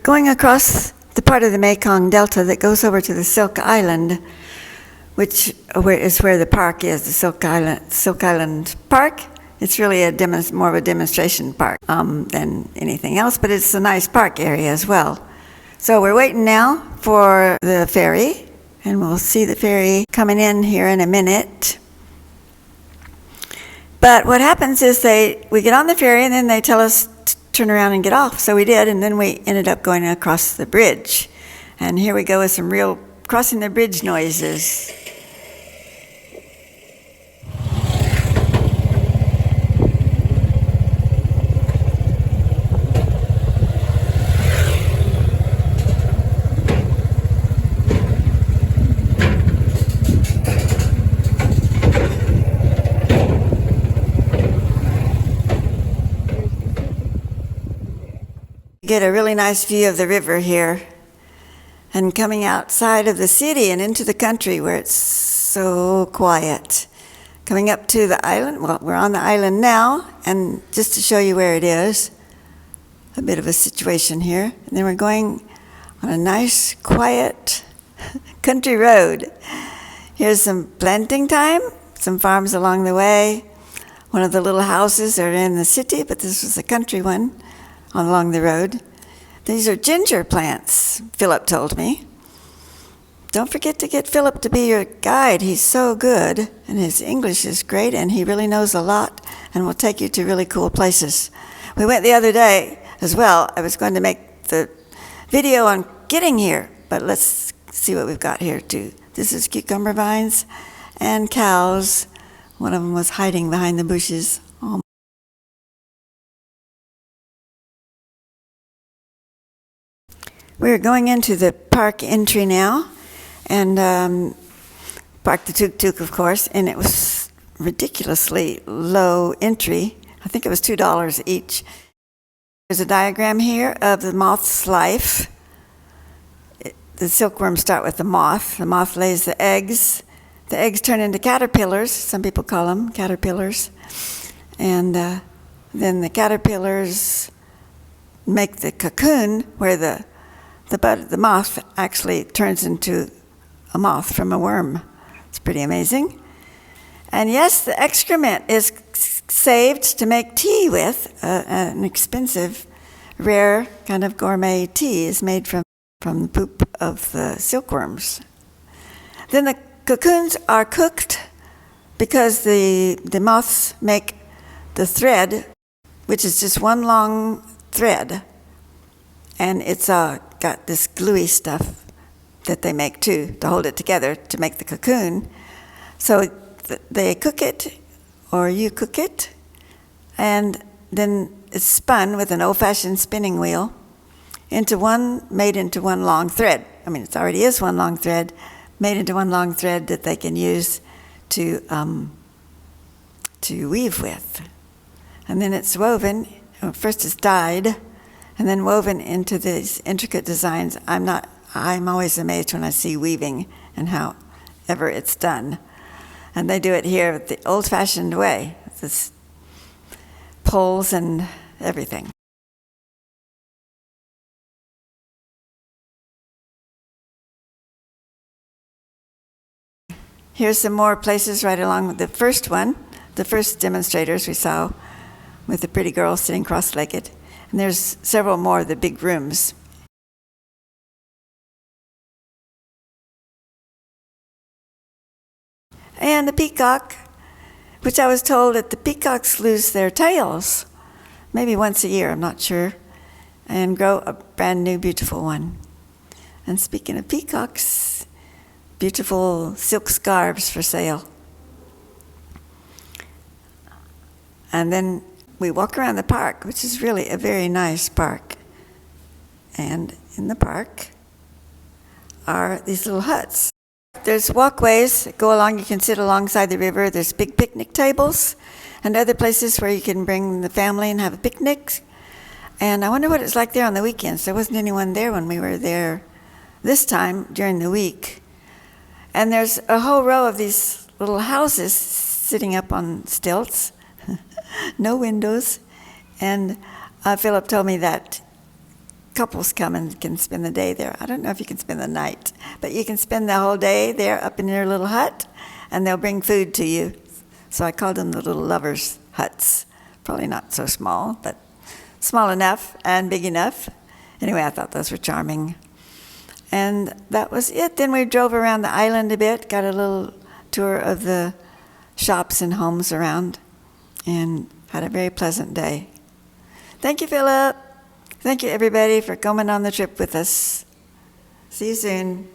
going across the part of the Mekong Delta that goes over to the Silk Island, which is where the park is, the Silk Island Park. It's really more of a demonstration park than anything else, but it's a nice park area as well. So we're waiting now for the ferry, and we'll see the ferry coming in here in a minute. But what happens is we get on the ferry and then they tell us to turn around and get off. So we did, and then we ended up going across the bridge. And here we go with some real crossing the bridge noises. Get a really nice view of the river here, and coming outside of the city and into the country where it's so quiet. Coming up to the island, well, we're on the island now, and just to show you where it is, a bit of a situation here. And then we're going on a nice, quiet country road. Here's some planting time, some farms along the way. One of the little houses are in the city, but this was a country one along the road. These are ginger plants, Philip told me. Don't forget to get Philip to be your guide. He's so good, and his English is great, and he really knows a lot, and will take you to really cool places. We went the other day as well. I was going to make the video on getting here, but let's see what we've got here too. This is cucumber vines and cows. One of them was hiding behind the bushes. We're going into the park entry now, and parked the Tuktuk, of course, and it was ridiculously low entry. I think it was $2 each. There's a diagram here of the moth's life. The silkworms start with the moth. The moth lays the eggs. The eggs turn into caterpillars. Some people call them caterpillars. And then the caterpillars make the cocoon where the moth actually turns into a moth from a worm. It's pretty amazing. And yes, the excrement is saved to make tea with. An expensive, rare kind of gourmet tea is made from the poop of the silkworms. Then the cocoons are cooked because the moths make the thread, which is just one long thread. And it's got this gluey stuff that they make too to hold it together to make the cocoon. So they cook it, or you cook it, and then it's spun with an old-fashioned spinning wheel made into one long thread. I mean, it already is one long thread, made into one long thread that they can use to weave with. And then it's woven. First it's dyed, and then woven into these intricate designs. I'm always amazed when I see weaving and however it's done. And they do it here the old-fashioned way, with this poles and everything. Here's some more places right along with the first one, the first demonstrators we saw with the pretty girl sitting cross-legged. And there's several more of the big rooms. And the peacock, which I was told that the peacocks lose their tails, maybe once a year, I'm not sure, and grow a brand new beautiful one. And speaking of peacocks, beautiful silk scarves for sale. And then we walk around the park, which is really a very nice park. And in the park are these little huts. There's walkways that go along. You can sit alongside the river. There's big picnic tables and other places where you can bring the family and have a picnic. And I wonder what it's like there on the weekends. There wasn't anyone there when we were there this time during the week. And there's a whole row of these little houses sitting up on stilts, no windows. And Philip told me that couples come and can spend the day there. I don't know if you can spend the night, but you can spend the whole day there up in your little hut, and they'll bring food to you. So I called them the little lovers' huts. Probably not so small, but small enough and big enough. Anyway, I thought those were charming. And that was it. Then we drove around the island a bit, got a little tour of the shops and homes around, and had a very pleasant day. Thank you, Philip. Thank you, everybody, for coming on the trip with us. See you soon.